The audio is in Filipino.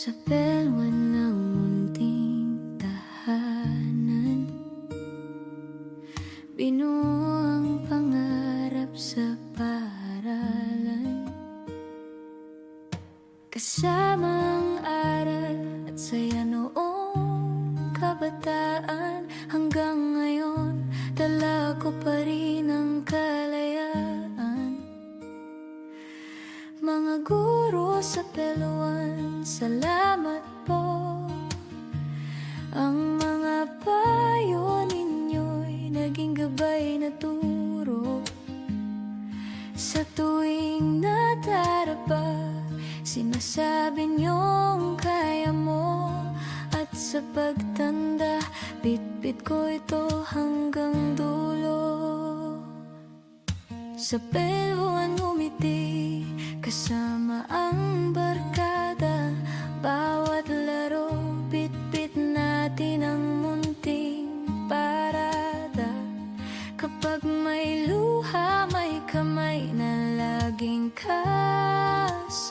Sa pelwan ng munting tahanan, binuo ang pangarap sa paaralan. Kasama ang aral at saya noong kabataan, hanggang ngayon dala ko pa rin ang kalayaan. Mga guro sa pelwan, salamat po. Ang mga payo ninyo'y naging gabay na turo. Sa tuwing nadarapa, sinasabi niyong kaya mo. At sa pagtanda, bitbit ko ito hanggang dulo. Sa pelwan ngumiti, kasama ang barkada. Bawat laro, bitbit natin ang munting parada. Kapag may luha, may kamay na laging kasabay.